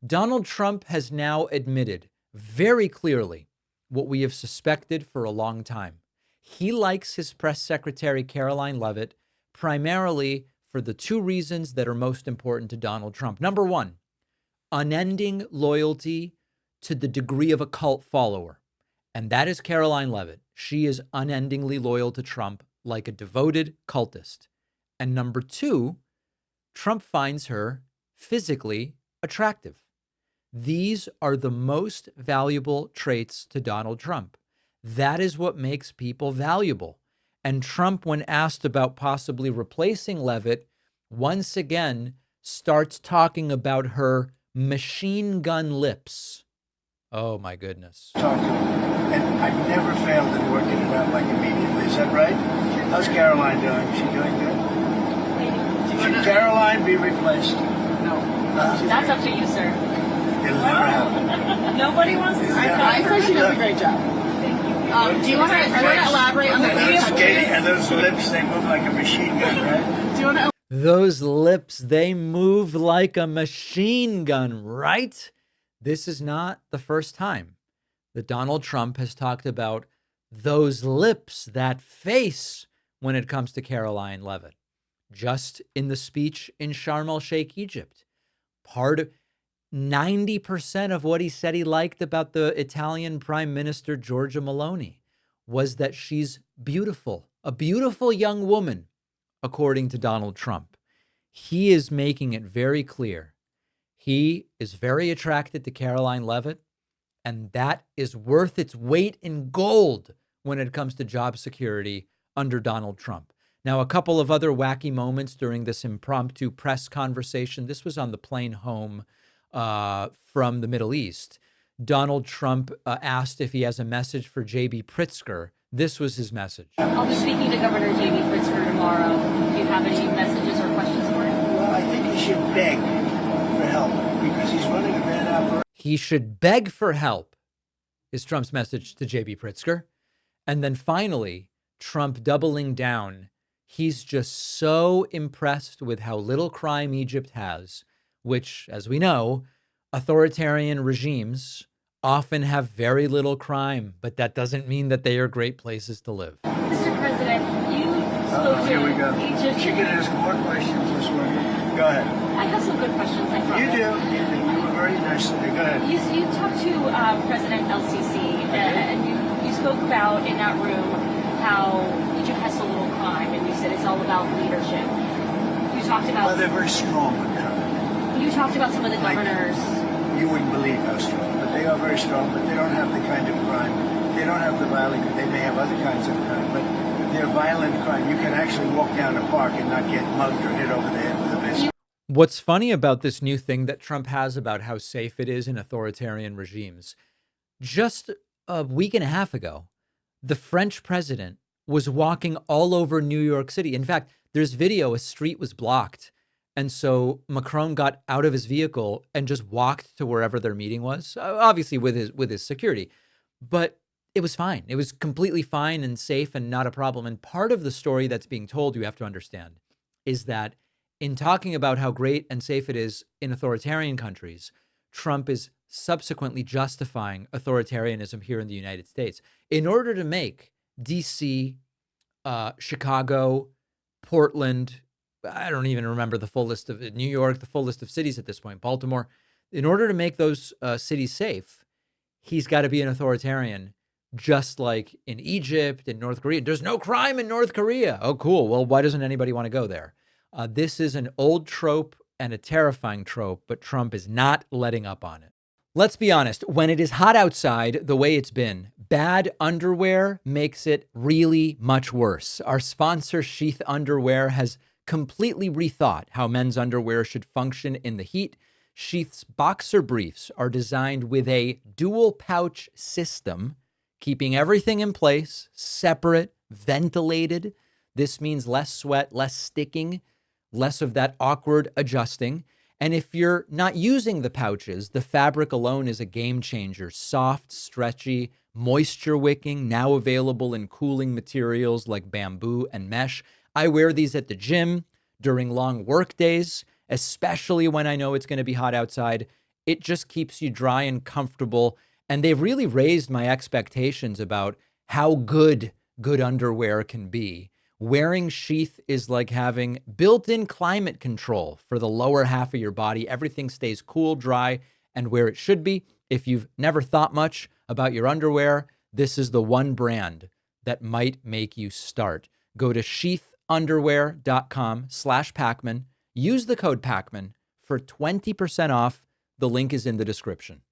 Donald Trump has now admitted very clearly what we have suspected for a long time. He likes his press secretary, Karoline Leavitt, primarily for the two reasons that are most important to Donald Trump. Number one, unending loyalty to the degree of a cult follower. And that is Karoline Leavitt. She is unendingly loyal to Trump like a devoted cultist. And number two, Trump finds her physically attractive. These are the most valuable traits to Donald Trump. That is what makes people valuable. And Trump, when asked about possibly replacing Leavitt, once again starts talking about her machine gun lips. Oh, my goodness. Talk to him. And I've never failed in working it out like immediately. Is that right? How's Karoline doing? Is she doing good? Should Karoline be replaced? No. That's up to you, sir. It'll never happen. Nobody wants to. I said she does a great job. Do you want to elaborate on the and those lips, they move like a machine gun, right? Do you want to? Those lips, they move like a machine gun, right? This is not the first time that Donald Trump has talked about those lips, that face, when it comes to Karoline Leavitt. Just in the speech in Sharm el-Sheikh, Egypt, part of 90% of what he said he liked about the Italian Prime Minister, Giorgia Meloni, was that she's beautiful, a beautiful young woman, according to Donald Trump. He is making it very clear. He is very attracted to Karoline Leavitt, and that is worth its weight in gold when it comes to job security under Donald Trump. Now, a couple of other wacky moments during this impromptu press conversation. This was on the plane home from the Middle East. Donald Trump asked if he has a message for J.B. Pritzker. This was his message. I'll be speaking to Governor J.B. Pritzker tomorrow. Do you have any messages or questions for him? Well, I think he should beg for help because he's running a bad operation. He should beg for help, is Trump's message to J.B. Pritzker. And then finally, Trump doubling down. He's just so impressed with how little crime Egypt has, which, as we know, authoritarian regimes often have very little crime, but that doesn't mean that they are great places to live. Mr. President, you spoke Here we go. to Egypt. She can ask more questions this morning. Go ahead. I have some good questions, I promise. You do. You were very nice to me. Go ahead. You talked to President El-Sisi, and you spoke about in that room how Egypt has so little crime, and you said it's all about leadership. You talked about... Well, they're very strong on crime. You talked about some of the governors. You wouldn't believe how strong, but they are very strong, but they don't have the kind of crime. They don't have the violent, they may have other kinds of crime, but they're violent crime. You can actually walk down a park and not get mugged or hit over the head with a baseball. What's funny about this new thing that Trump has about how safe it is in authoritarian regimes, just a week and a half ago, the French president was walking all over New York City. In fact, there's video, a street was blocked. And so Macron got out of his vehicle and just walked to wherever their meeting was, obviously with his security. But it was fine. It was completely fine and safe and not a problem. And part of the story that's being told, you have to understand, is that in talking about how great and safe it is in authoritarian countries, Trump is subsequently justifying authoritarianism here in the United States in order to make D.C., Chicago, Portland, I don't even remember the full list of New York, the full list of cities at this point, Baltimore. In order to make those cities safe, he's got to be an authoritarian, just like in Egypt and North Korea. There's no crime in North Korea. Oh, cool. Well, why doesn't anybody want to go there? This is an old trope and a terrifying trope, but Trump is not letting up on it. Let's be honest. When it is hot outside, the way it's been, bad underwear makes it really much worse. Our sponsor, Sheath Underwear, has completely rethought how men's underwear should function in the heat. Sheath's boxer briefs are designed with a dual pouch system, keeping everything in place, separate, ventilated. This means less sweat, less sticking, less of that awkward adjusting. And if you're not using the pouches, the fabric alone is a game changer. Soft, stretchy, moisture wicking, now available in cooling materials like bamboo and mesh. I wear these at the gym during long work days, especially when I know it's going to be hot outside. It just keeps you dry and comfortable. And they've really raised my expectations about how good underwear can be. Wearing sheath is like having built-in climate control for the lower half of your body. Everything stays cool, dry, and where it should be. If you've never thought much about your underwear, this is the one brand that might make you start. Go to sheathunderwear.com/Pakman. Use the code Pakman for 20% off. The link is in the description.